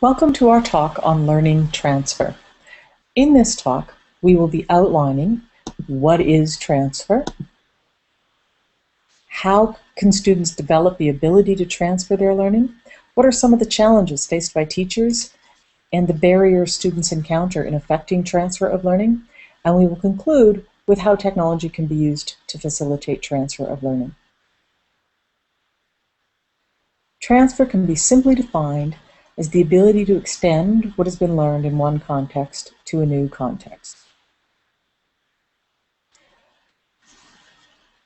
Welcome to our talk on learning transfer. In this talk, we will be outlining what is transfer, how can students develop the ability to transfer their learning, what are some of the challenges faced by teachers, and the barriers students encounter in effecting transfer of learning, and we will conclude with how technology can be used to facilitate transfer of learning. Transfer can be simply defined as the ability to extend what has been learned in one context to a new context.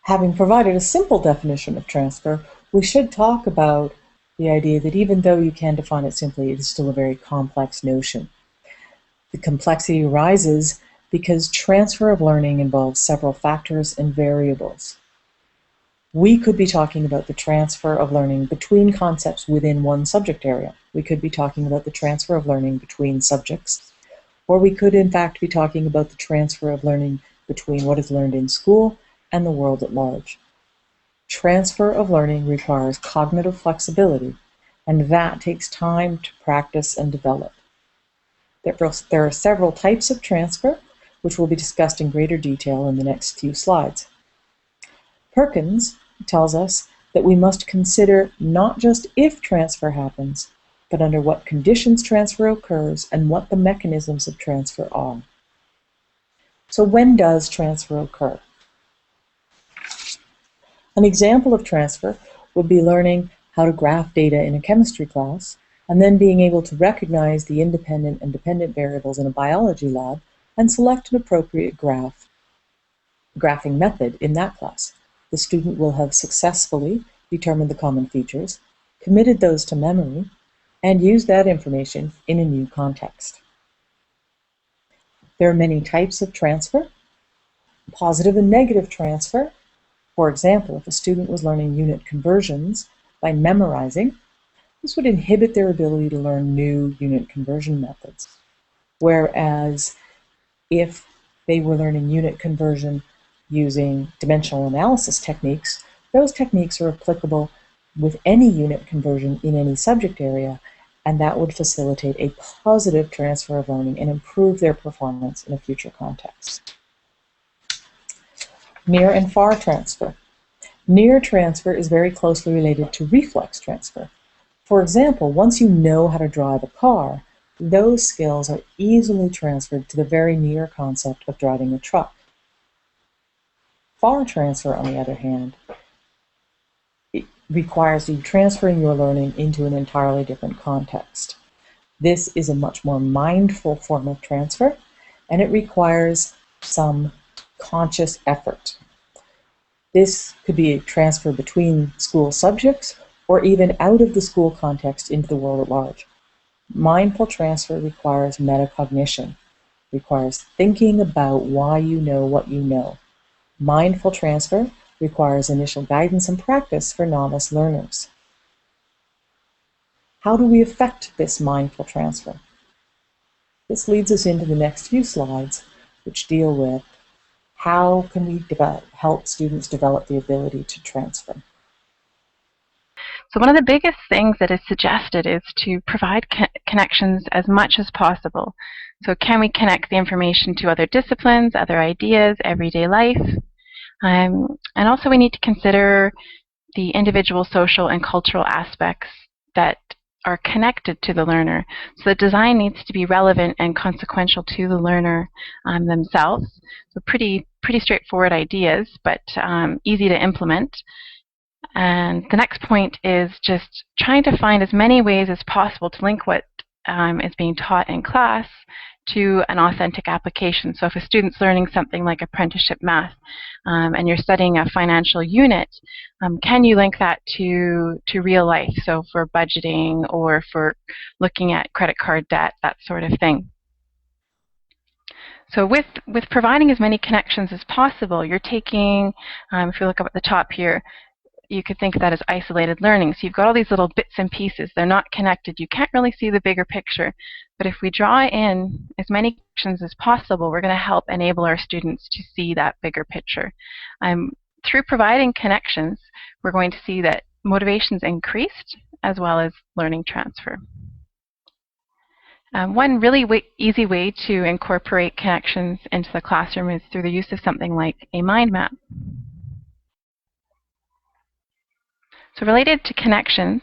Having provided a simple definition of transfer, we should talk about the idea that even though you can define it simply, it is still a very complex notion. The complexity arises because transfer of learning involves several factors and variables. We could be talking about the transfer of learning between concepts within one subject area. We could be talking about the transfer of learning between subjects, or we could in fact be talking about the transfer of learning between what is learned in school and the world at large. Transfer of learning requires cognitive flexibility, and that takes time to practice and develop. There are several types of transfer, which will be discussed in greater detail in the next few slides. Perkins tells us that we must consider not just if transfer happens, but under what conditions transfer occurs and what the mechanisms of transfer are. So when does transfer occur? An example of transfer would be learning how to graph data in a chemistry class and then being able to recognize the independent and dependent variables in a biology lab and select an appropriate graphing method in that class. The student will have successfully determined the common features, committed those to memory, and used that information in a new context. There are many types of transfer. Positive and negative transfer. For example, if a student was learning unit conversions by memorizing, this would inhibit their ability to learn new unit conversion methods. Whereas if they were learning unit conversion using dimensional analysis techniques, those techniques are applicable with any unit conversion in any subject area, and that would facilitate a positive transfer of learning and improve their performance in a future context. Near and far transfer. Near transfer is very closely related to reflex transfer. For example, once you know how to drive a car, those skills are easily transferred to the very near concept of driving a truck. Far transfer, on the other hand, it requires you transferring your learning into an entirely different context. This is a much more mindful form of transfer, and it requires some conscious effort. This could be a transfer between school subjects or even out of the school context into the world at large. Mindful transfer requires metacognition, requires thinking about why you know what you know. Mindful transfer requires initial guidance and practice for novice learners. How do we effect this mindful transfer? This leads us into the next few slides, which deal with how can we help students develop the ability to transfer. So one of the biggest things that is suggested is to provide connections as much as possible. So can we connect the information to other disciplines, other ideas, everyday life? And also we need to consider the individual social and cultural aspects that are connected to the learner. So the design needs to be relevant and consequential to the learner themselves. So pretty straightforward ideas, but easy to implement. And the next point is just trying to find as many ways as possible to link what is being taught in class to an authentic application. So if a student's learning something like apprenticeship math and you're studying a financial unit, can you link that to real life? So for budgeting or for looking at credit card debt, that sort of thing. So with providing as many connections as possible, you're taking, if you look up at the top here, you could think of that as isolated learning. So you've got all these little bits and pieces. They're not connected. You can't really see the bigger picture. But if we draw in as many connections as possible, we're going to help enable our students to see that bigger picture. Through providing connections, we're going to see that motivation's increased as well as learning transfer. One really easy way to incorporate connections into the classroom is through the use of something like a mind map. So related to connections,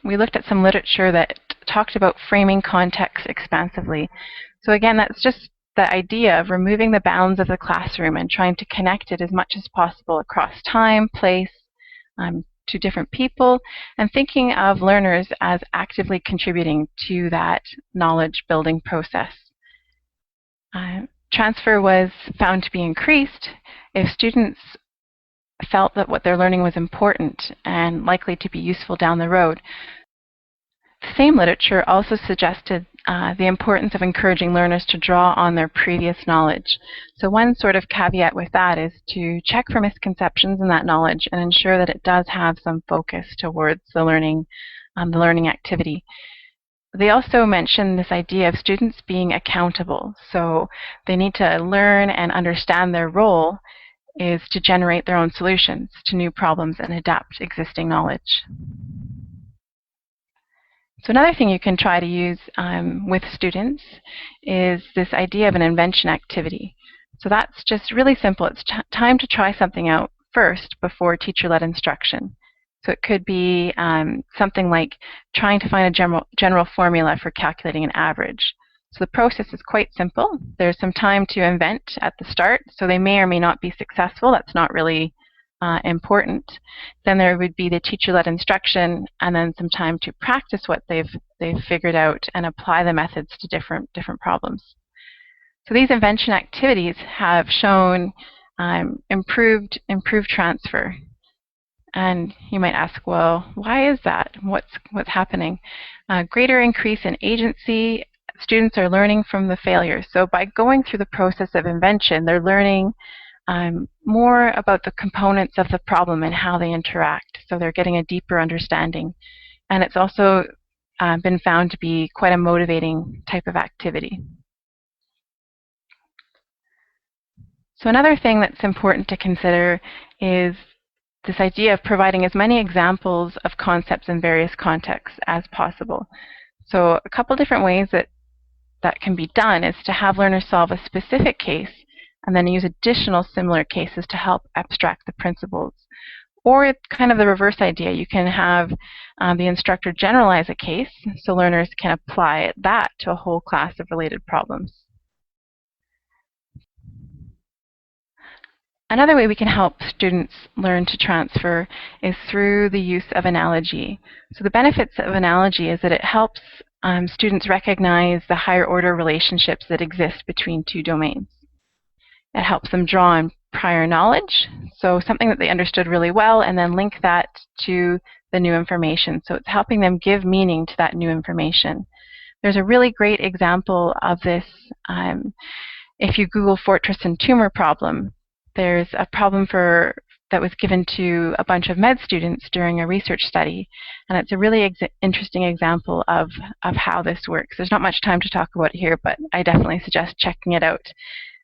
we looked at some literature that talked about framing context expansively. So again, that's just the idea of removing the bounds of the classroom and trying to connect it as much as possible across time, place, to different people, and thinking of learners as actively contributing to that knowledge building process. Transfer was found to be increased if students felt that what they're learning was important and likely to be useful down the road. The same literature also suggested the importance of encouraging learners to draw on their previous knowledge. So one sort of caveat with that is to check for misconceptions in that knowledge and ensure that it does have some focus towards the learning activity. They also mentioned this idea of students being accountable. So they need to learn and understand their role is to generate their own solutions to new problems and adapt existing knowledge. So another thing you can try to use with students is this idea of an invention activity. So that's just really simple. It's time to try something out first before teacher-led instruction. So it could be something like trying to find a general formula for calculating an average. So the process is quite simple. There's some time to invent at the start, so they may or may not be successful. That's not really important. Then there would be the teacher-led instruction, and then some time to practice what they've figured out and apply the methods to different problems. So these invention activities have shown improved transfer. And you might ask, well, why is that? What's happening? Greater increase in agency. Students are learning from the failures. So by going through the process of invention, they're learning more about the components of the problem and how they interact. So they're getting a deeper understanding. And it's also been found to be quite a motivating type of activity. So another thing that's important to consider is this idea of providing as many examples of concepts in various contexts as possible. So a couple different ways that can be done is to have learners solve a specific case and then use additional similar cases to help abstract the principles. Or it's kind of the reverse idea. You can have the instructor generalize a case so learners can apply that to a whole class of related problems. Another way we can help students learn to transfer is through the use of analogy. So the benefits of analogy is that it helps students recognize the higher order relationships that exist between two domains. It helps them draw on prior knowledge, so something that they understood really well, and then link that to the new information. So it's helping them give meaning to that new information. There's a really great example of this if you Google fortress and tumor problem. There's a problem that was given to a bunch of med students during a research study, and it's a really interesting example of how this works. There's not much time to talk about it here, but I definitely suggest checking it out.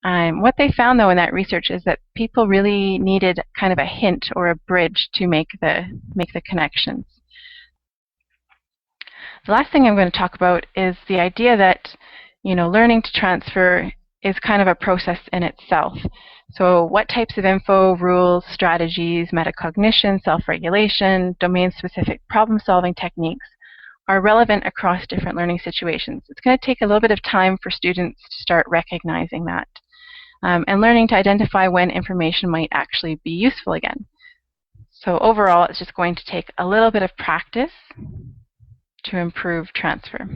What they found, though, in that research is that people really needed kind of a hint or a bridge to make the connections. The last thing I'm going to talk about is the idea that, learning to transfer is kind of a process in itself. So what types of info, rules, strategies, metacognition, self-regulation, domain-specific problem-solving techniques are relevant across different learning situations? It's going to take a little bit of time for students to start recognizing that and learning to identify when information might actually be useful again. So overall, it's just going to take a little bit of practice to improve transfer.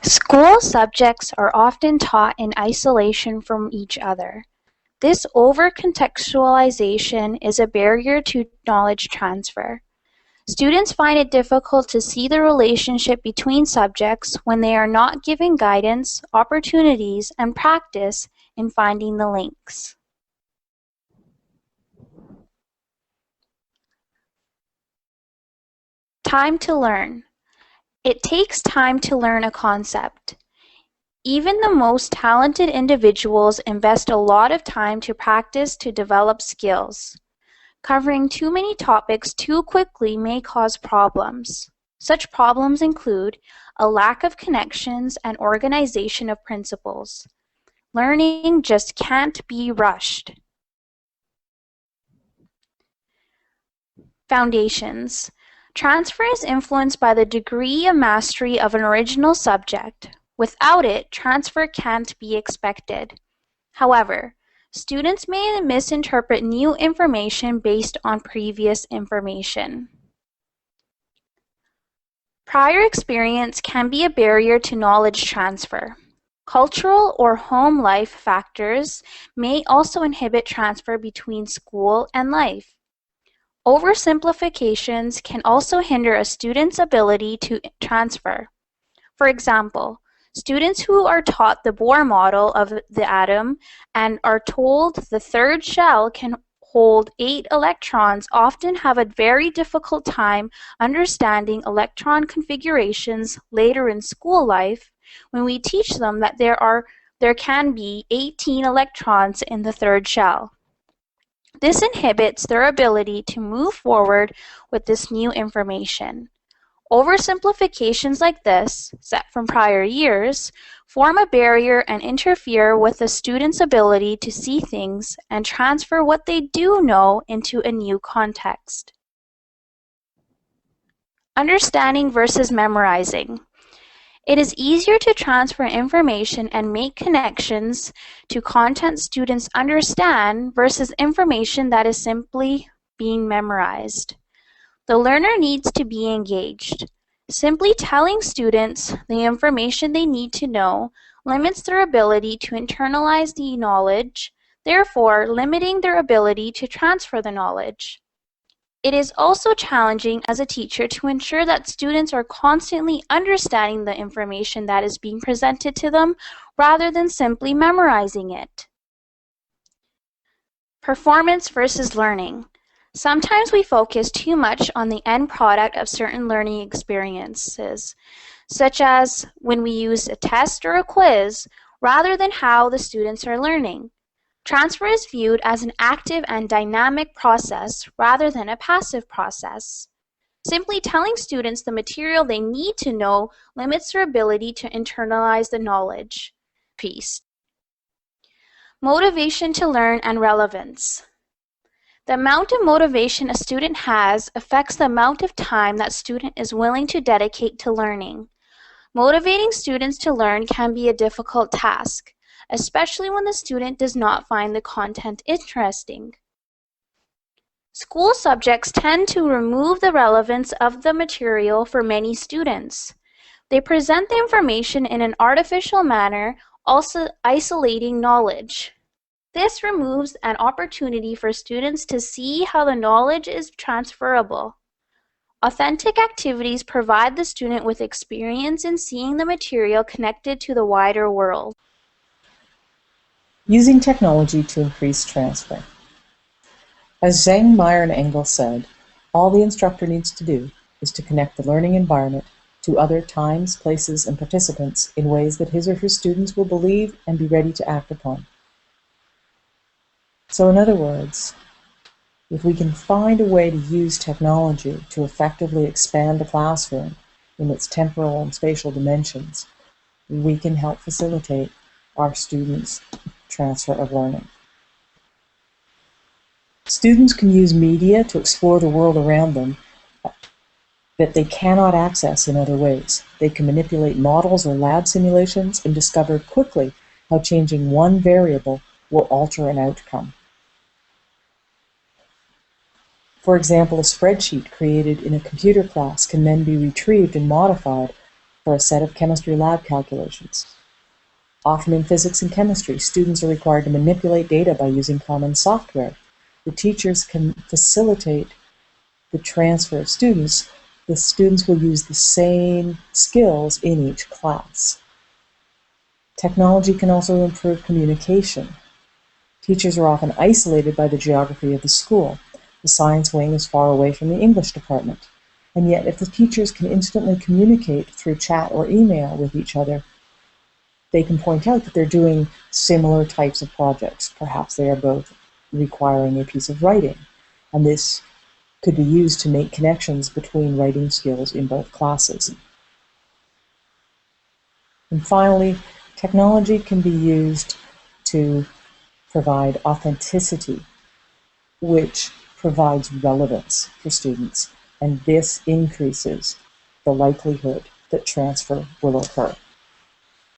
School subjects are often taught in isolation from each other. This over-contextualization is a barrier to knowledge transfer. Students find it difficult to see the relationship between subjects when they are not given guidance, opportunities, and practice in finding the links. Time to learn. It takes time to learn a concept. Even the most talented individuals invest a lot of time to practice to develop skills. Covering too many topics too quickly may cause problems. Such problems include a lack of connections and organization of principles. Learning just can't be rushed. Foundations. Transfer is influenced by the degree of mastery of an original subject. Without it, transfer can't be expected. However, students may misinterpret new information based on previous information. Prior experience can be a barrier to knowledge transfer. Cultural or home life factors may also inhibit transfer between school and life. Oversimplifications can also hinder a student's ability to transfer. For example, students who are taught the Bohr model of the atom and are told the third shell can hold 8 electrons often have a very difficult time understanding electron configurations later in school life when we teach them that there can be 18 electrons in the third shell. This inhibits their ability to move forward with this new information. Oversimplifications like this, set from prior years, form a barrier and interfere with the student's ability to see things and transfer what they do know into a new context. Understanding versus memorizing. It is easier to transfer information and make connections to content students understand versus information that is simply being memorized. The learner needs to be engaged. Simply telling students the information they need to know limits their ability to internalize the knowledge, therefore limiting their ability to transfer the knowledge. It is also challenging as a teacher to ensure that students are constantly understanding the information that is being presented to them rather than simply memorizing it. Performance versus learning. Sometimes we focus too much on the end product of certain learning experiences, such as when we use a test or a quiz, rather than how the students are learning. Transfer is viewed as an active and dynamic process rather than a passive process. Simply telling students the material they need to know limits their ability to internalize the knowledge piece. Motivation to learn and relevance. The amount of motivation a student has affects the amount of time that student is willing to dedicate to learning. Motivating students to learn can be a difficult task, especially when the student does not find the content interesting. School subjects tend to remove the relevance of the material for many students. They present the information in an artificial manner, also isolating knowledge. This removes an opportunity for students to see how the knowledge is transferable. Authentic activities provide the student with experience in seeing the material connected to the wider world. Using technology to increase transfer. As Zhang, Meyer, and Engel said, all the instructor needs to do is to connect the learning environment to other times, places, and participants in ways that his or her students will believe and be ready to act upon. So in other words, if we can find a way to use technology to effectively expand the classroom in its temporal and spatial dimensions, we can help facilitate our students' transfer of learning. Students can use media to explore the world around them that they cannot access in other ways. They can manipulate models or lab simulations and discover quickly how changing one variable will alter an outcome. For example, a spreadsheet created in a computer class can then be retrieved and modified for a set of chemistry lab calculations. Often in physics and chemistry, students are required to manipulate data by using common software. The teachers can facilitate the transfer of students. The students will use the same skills in each class. Technology can also improve communication. Teachers are often isolated by the geography of the school. The science wing is far away from the English department. And yet, if the teachers can instantly communicate through chat or email with each other, they can point out that they're doing similar types of projects. Perhaps they are both requiring a piece of writing. And this could be used to make connections between writing skills in both classes. And finally, technology can be used to provide authenticity, which provides relevance for students, and this increases the likelihood that transfer will occur.